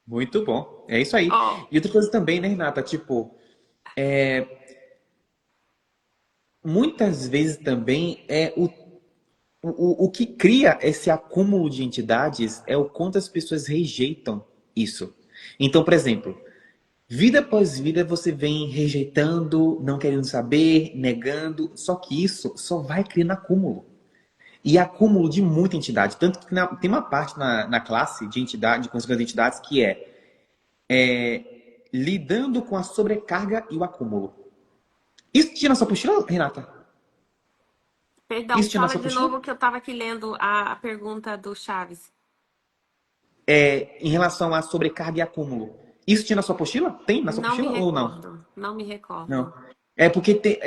Speaker 2: Muito bom. É isso aí.
Speaker 1: Ó,
Speaker 2: E outra coisa também, né, Renata? Tipo, muitas vezes também o que cria esse acúmulo de entidades é o quanto as pessoas rejeitam isso. Então, por exemplo, Vida após vida você vem rejeitando, não querendo saber, negando. Só que isso só vai criando acúmulo. E acúmulo de muita entidade. Tanto que tem uma parte na classe de entidade, de consequências de entidades, que é lidando com a sobrecarga e o acúmulo. Isso tinha na sua apostila, Renata?
Speaker 1: Perdão,
Speaker 2: Isso tinha na
Speaker 1: fala
Speaker 2: sua
Speaker 1: de
Speaker 2: apostila?
Speaker 1: novo que eu estava aqui lendo a pergunta do Chaves.
Speaker 2: Em relação à sobrecarga e acúmulo. Isso tinha na sua apostila? Tem na sua
Speaker 1: Não me
Speaker 2: apostila ou não?
Speaker 1: recordo, não me recordo.
Speaker 2: Não. É porque tem.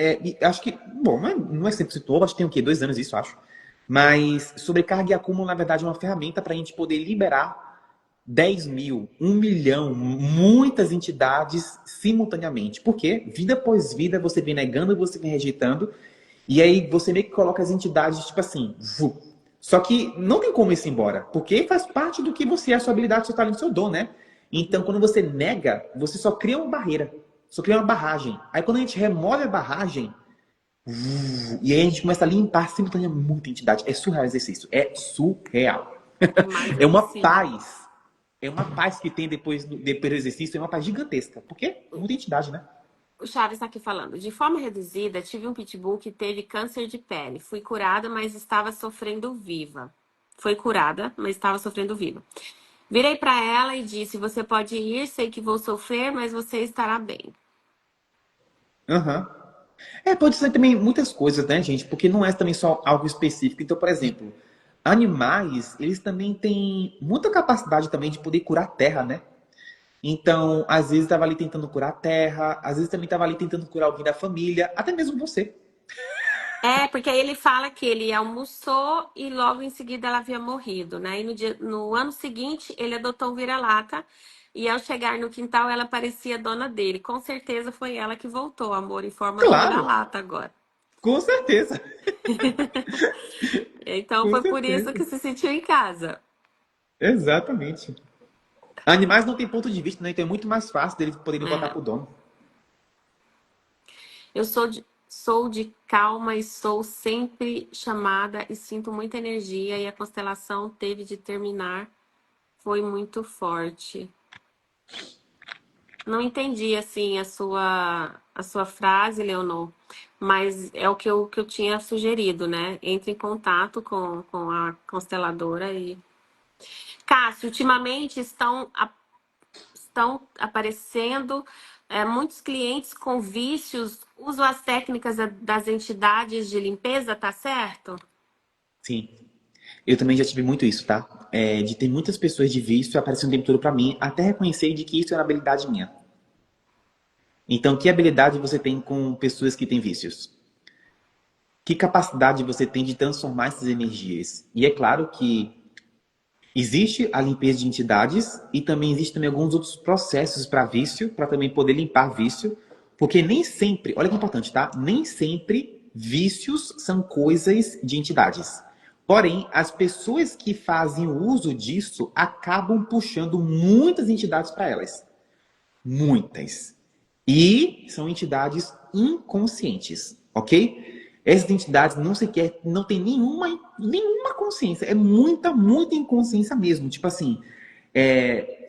Speaker 2: Acho que. Bom, não é 100% novo, acho que tem o quê? 2 anos isso, acho. Mas sobrecarga e acúmulo, na verdade, é uma ferramenta para a gente poder liberar 10 mil, 1 milhão, muitas entidades simultaneamente. Porque vida após vida você vem negando, você vem rejeitando. E aí você meio que coloca as entidades, tipo assim, vu. Só que não tem como isso ir embora, porque faz parte do que você é, a sua habilidade, seu talento, seu dom, né? Então,
Speaker 1: Uhum.
Speaker 2: quando você nega, você só cria uma barreira, só cria uma barragem. Aí, quando a gente remove a barragem, e aí a gente começa a limpar simultaneamente muita entidade. É surreal o exercício, é surreal.
Speaker 1: É mais do
Speaker 2: É
Speaker 1: que
Speaker 2: uma
Speaker 1: sim.
Speaker 2: paz, é uma paz que tem depois do exercício, é uma paz gigantesca, porque muita entidade, né?
Speaker 1: O Chaves está aqui falando. De forma reduzida, tive um pitbull que teve câncer de pele. Fui curada, mas estava sofrendo viva. Foi curada, mas estava sofrendo viva. Virei para ela e disse: Você pode ir, sei que vou sofrer, mas você estará bem.
Speaker 2: Aham. Pode ser também muitas coisas, né, gente? Porque não é também só algo específico. Então, por exemplo, animais, eles também têm muita capacidade também de poder curar a terra, né? Então, às vezes estava ali tentando curar a terra, às vezes também estava ali tentando curar alguém da família, até mesmo você.
Speaker 1: É, porque aí ele fala que ele almoçou e logo em seguida ela havia morrido, né? E no ano seguinte ele adotou um vira-lata e ao chegar no quintal ela parecia dona dele. Com certeza foi ela que voltou, amor, em forma de
Speaker 2: Claro,
Speaker 1: vira-lata agora.
Speaker 2: com certeza.
Speaker 1: Então
Speaker 2: Com
Speaker 1: foi por isso
Speaker 2: certeza.
Speaker 1: que se sentiu em casa.
Speaker 2: Exatamente. Animais não têm ponto de vista, né? Então é muito mais fácil deles poderem voltar
Speaker 1: É.
Speaker 2: pro dono.
Speaker 1: Eu sou de calma e sou sempre chamada e sinto muita energia e a constelação teve de terminar. Foi muito forte. Não entendi assim a sua frase, Leonor, mas é o que eu tinha sugerido, né? Entre em contato com a consteladora e. Cássio, ultimamente estão aparecendo muitos clientes com vícios, usam as técnicas das entidades de limpeza, tá certo?
Speaker 2: Sim. Eu também já tive muito isso, tá? De ter muitas pessoas de vício aparecendo o tempo todo pra mim, até reconhecer de que isso era habilidade minha. Então, que habilidade você tem com pessoas que têm vícios? Que capacidade você tem de transformar essas energias? E é claro que existe a limpeza de entidades e também existem também alguns outros processos para vício, para também poder limpar vício, porque nem sempre, olha que importante, tá? Nem sempre vícios são coisas de entidades. Porém, as pessoas que fazem o uso disso acabam puxando muitas entidades para elas. Muitas. E são entidades inconscientes, ok? Essas entidades não sequer, não tem nenhuma consciência. É muita, muita inconsciência mesmo. Tipo assim,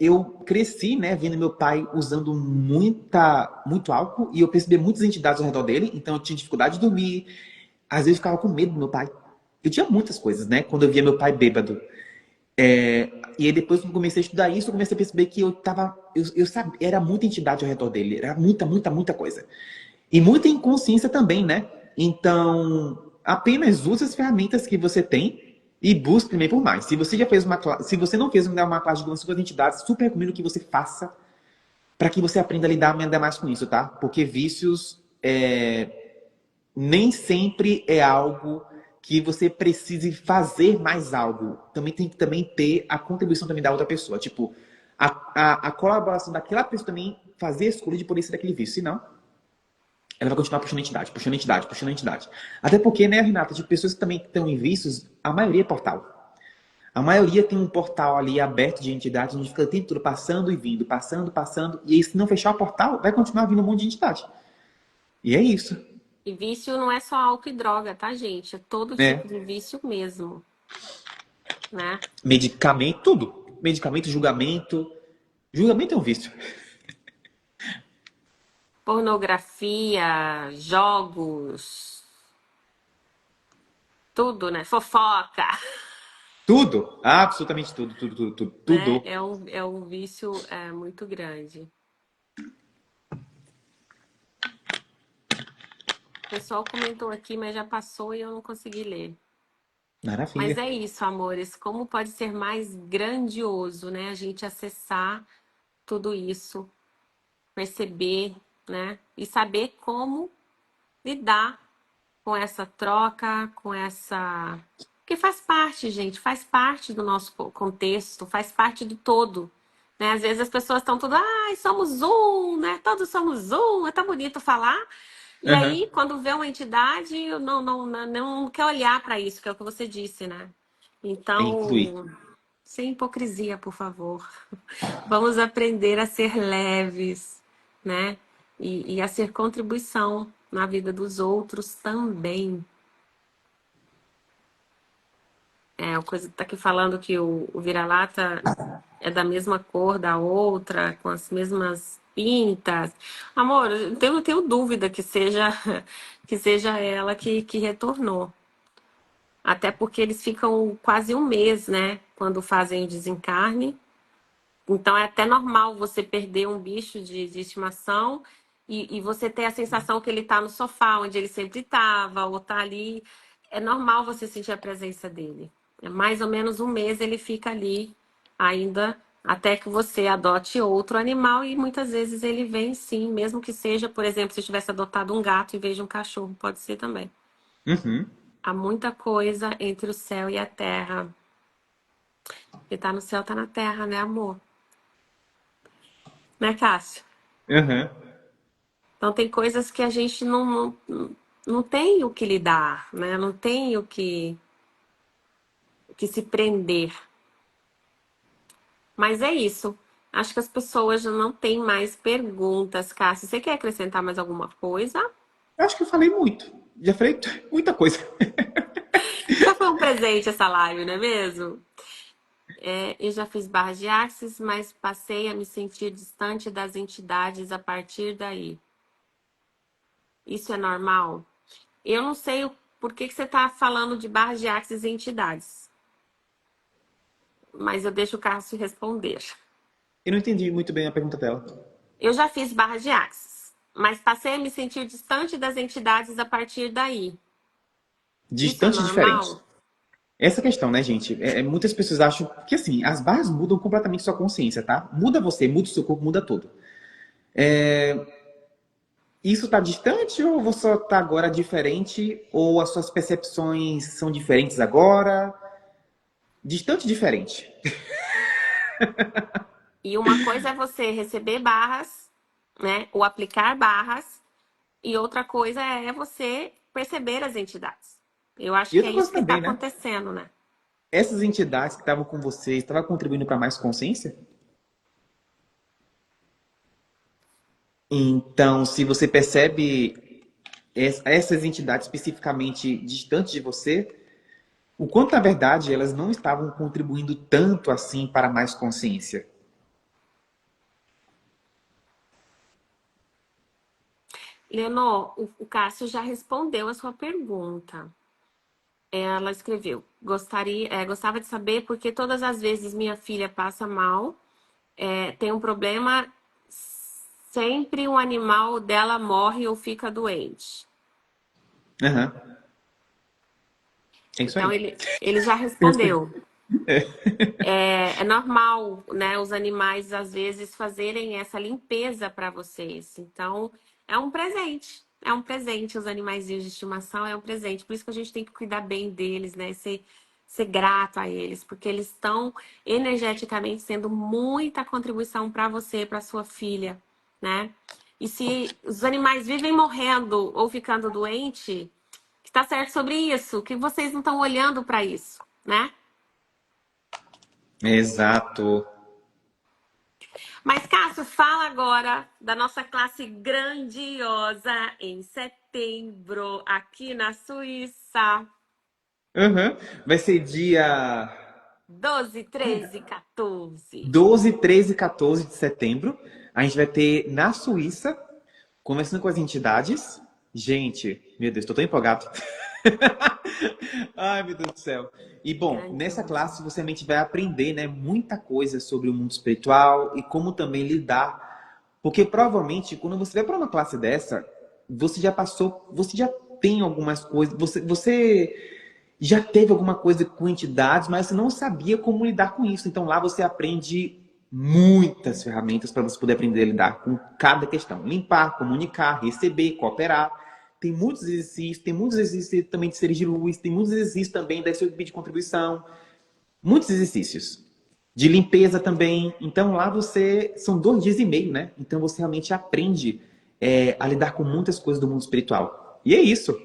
Speaker 2: eu cresci, né, vendo meu pai usando muito álcool e eu percebi muitas entidades ao redor dele. Então eu tinha dificuldade de dormir. Às vezes eu ficava com medo do meu pai. Eu tinha muitas coisas, né? Quando eu via meu pai bêbado. E aí depois que eu comecei a estudar isso, eu comecei a perceber que eu sabia, era muita entidade ao redor dele, era muita, muita, muita coisa. E muita inconsciência também, né? Então, apenas use as ferramentas que você tem e busque também por mais. Se você já fez se você não fez uma classe de suas entidades, super recomendo que você faça para que você aprenda a lidar ainda mais com isso, tá? Porque vícios nem sempre é algo que você precise fazer mais algo. Também tem que também ter a contribuição também da outra pessoa. Tipo, a colaboração daquela pessoa também fazer a escolha de poder ser daquele vício. Senão, ela vai continuar puxando entidade, puxando entidade, puxando entidade. Até porque, né, Renata, de pessoas que também estão em vícios, a maioria é portal. A maioria tem um portal ali aberto de entidades, onde fica o tempo todo passando e vindo, passando, passando. E aí, se não fechar o portal, vai continuar vindo um monte de entidade. E é isso.
Speaker 1: E vício não é só álcool e droga, tá, gente? É todo tipo
Speaker 2: É.
Speaker 1: de vício mesmo, né?
Speaker 2: Medicamento, tudo. Medicamento, julgamento. Julgamento é um vício.
Speaker 1: pornografia, jogos, tudo, né? Fofoca,
Speaker 2: Tudo, absolutamente tudo, tudo, tudo, tudo,
Speaker 1: né?
Speaker 2: tudo.
Speaker 1: É um vício muito grande. O pessoal comentou aqui, mas já passou e eu não consegui ler. Mas
Speaker 2: Maravilha.
Speaker 1: é isso, amores. Como pode ser mais grandioso, né? A gente acessar tudo isso, perceber, né? E saber como lidar com essa troca, com essa. Porque faz parte, gente, faz parte do nosso contexto, faz parte do todo. Né? Às vezes as pessoas estão tudo, ai, somos um, né? Todos somos um, é tão bonito falar. E
Speaker 2: Aham.
Speaker 1: aí, quando vê uma entidade, não quer olhar para isso, que é o que você disse, né?
Speaker 2: Tem que fluir.
Speaker 1: Então, sem hipocrisia, por favor. Vamos aprender a ser leves, né? E a ser contribuição na vida dos outros também. É, o coisa tá aqui falando que o vira-lata é da mesma cor da outra, com as mesmas pintas. Amor, eu não tenho dúvida que seja ela que retornou. Até porque eles ficam quase um mês, né? Quando fazem o desencarne. Então é até normal você perder um bicho de estimação e você ter a sensação que ele está no sofá, onde ele sempre estava, ou está ali. É normal você sentir a presença dele. É mais ou menos um mês ele fica ali ainda até que você adote outro animal e muitas vezes ele vem sim, mesmo que seja, por exemplo, se eu tivesse adotado um gato em vez de um cachorro, pode ser também.
Speaker 2: Uhum.
Speaker 1: Há muita coisa entre o céu e a terra. E tá no céu, tá na terra, né, amor? Né, Cássio?
Speaker 2: Aham.
Speaker 1: Então tem coisas que a gente não tem o que lidar, né? Não tem o que se prender. Mas é isso. Acho que as pessoas já não têm mais perguntas, Cássio. Você quer acrescentar mais alguma coisa?
Speaker 2: Eu acho que eu falei muito. Já falei muita coisa.
Speaker 1: Já foi um presente essa live, não é mesmo? É, eu já fiz barra de axis, mas passei a me sentir distante das entidades a partir daí. Isso é normal? Eu não sei por que você está falando de barra de axis e entidades, mas eu deixo o Cássio responder.
Speaker 2: Eu não entendi muito bem a pergunta dela.
Speaker 1: Eu já fiz barra de axis, mas passei a me sentir distante das entidades a partir daí. Isso é
Speaker 2: Distante e diferente.
Speaker 1: normal?
Speaker 2: Essa questão, né, gente? Muitas pessoas acham que, assim, as barras mudam completamente sua consciência, tá? Muda você, muda o seu corpo, muda tudo. Isso tá distante ou você tá agora diferente? Ou as suas percepções são diferentes agora? Distante e diferente.
Speaker 1: E uma coisa é você receber barras, né? Ou aplicar barras, e outra coisa é você perceber as entidades. Eu acho
Speaker 2: E
Speaker 1: que é
Speaker 2: outra coisa
Speaker 1: isso que está
Speaker 2: também, né?
Speaker 1: acontecendo, né?
Speaker 2: Essas entidades que estavam com vocês estavam contribuindo para mais consciência? Então, se você percebe essas entidades especificamente distantes de você, o quanto, na verdade, elas não estavam contribuindo tanto assim para mais consciência?
Speaker 1: Leonor, o Cássio já respondeu a sua pergunta. Ela escreveu: gostava de saber porque todas as vezes minha filha passa mal, tem um problema, sempre um animal dela morre ou fica doente.
Speaker 2: Aham. É isso
Speaker 1: Então
Speaker 2: aí.
Speaker 1: ele já
Speaker 2: Eu respondi.
Speaker 1: respondeu. É normal, né, os animais às vezes fazerem essa limpeza para vocês. Então, é um presente. É um presente, os animaizinhos de estimação é um presente. Por isso que a gente tem que cuidar bem deles, né? Ser grato a eles, porque eles estão energeticamente sendo muita contribuição para você, para sua filha, né? E se os animais vivem morrendo ou ficando doente, que está certo sobre isso, que vocês não estão olhando para isso, né?
Speaker 2: Exato.
Speaker 1: Mas, Cássio, fala agora da nossa classe grandiosa em setembro, aqui na Suíça.
Speaker 2: Aham. Vai ser dia
Speaker 1: 12, 13, 14.
Speaker 2: 12, 13 e 14 de setembro. A gente vai ter na Suíça Conversando com as entidades, gente, meu Deus, tô tão empolgado. Ai, meu Deus do céu. E bom, nessa
Speaker 1: Grandioso.
Speaker 2: classe você realmente vai aprender, né, muita coisa sobre o mundo espiritual e como também lidar. Porque provavelmente, quando você vai para uma classe dessa, você já passou, você já tem algumas coisas, você já teve alguma coisa com entidades, mas você não sabia como lidar com isso. Então lá você aprende muitas ferramentas para você poder aprender a lidar com cada questão. Limpar, comunicar, receber, cooperar. Tem muitos exercícios também de seres de luz, tem muitos exercícios também da SOB de contribuição, muitos exercícios. De limpeza também. Então lá você. São 2 dias e meio, né? Então você realmente aprende a lidar com muitas coisas do mundo espiritual. E é isso.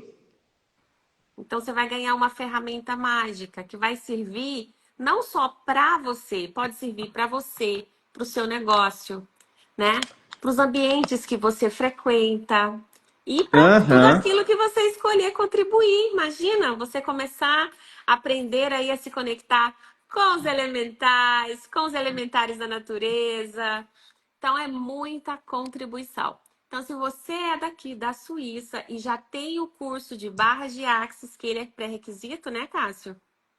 Speaker 1: Então você vai ganhar uma ferramenta mágica que vai servir não só para você, pode servir para você, para o seu negócio, né? Para os ambientes que você frequenta e para tudo
Speaker 2: Aham.
Speaker 1: aquilo que você escolher contribuir. Imagina você começar a aprender aí a se conectar com os elementares da natureza. Então é muita contribuição. Então, se você é daqui da Suíça e já tem o curso de barras de axis, que ele é pré-requisito, né, Cássio?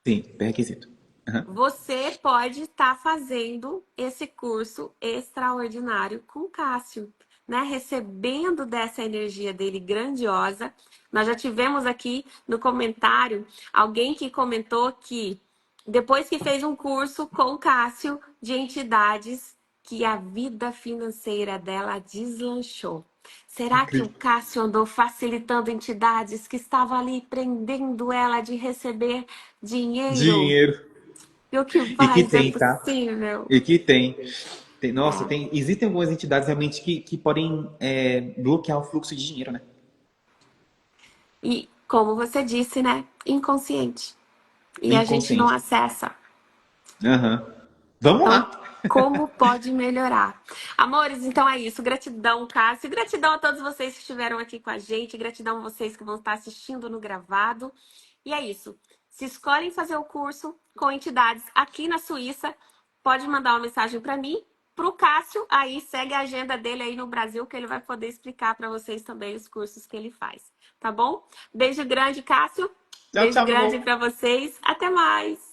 Speaker 2: Sim, pré-requisito. Aham.
Speaker 1: Você pode estar fazendo esse curso extraordinário com o Cássio, né? Recebendo dessa energia dele grandiosa. Nós já tivemos aqui no comentário alguém que comentou que depois que fez um curso com o Cássio de entidades, que a vida financeira dela deslanchou. Será que o
Speaker 2: Incrível.
Speaker 1: Cássio andou facilitando entidades que estavam ali prendendo ela de receber dinheiro?
Speaker 2: Dinheiro.
Speaker 1: E o que
Speaker 2: E que
Speaker 1: mais é
Speaker 2: tem, tá?
Speaker 1: possível?
Speaker 2: E que tem. Nossa,
Speaker 1: É.
Speaker 2: existem algumas entidades realmente que podem bloquear o fluxo de dinheiro, né?
Speaker 1: E como você disse, né? Inconsciente. E a gente não
Speaker 2: Inconsciente.
Speaker 1: acessa.
Speaker 2: Aham. Vamos
Speaker 1: Então,
Speaker 2: lá.
Speaker 1: como pode melhorar? Amores, então é isso. Gratidão, Cássio. Gratidão a todos vocês que estiveram aqui com a gente. Gratidão a vocês que vão estar assistindo no gravado. E é isso. Se escolhem fazer o curso com entidades aqui na Suíça, pode mandar uma mensagem para mim, para o Cássio. Aí segue a agenda dele aí no Brasil, que ele vai poder explicar para vocês também os cursos que ele faz. Tá bom? Beijo grande, Cássio.
Speaker 2: Tchau,
Speaker 1: Beijo
Speaker 2: tchau, meu
Speaker 1: grande
Speaker 2: amor.
Speaker 1: para vocês. Até mais.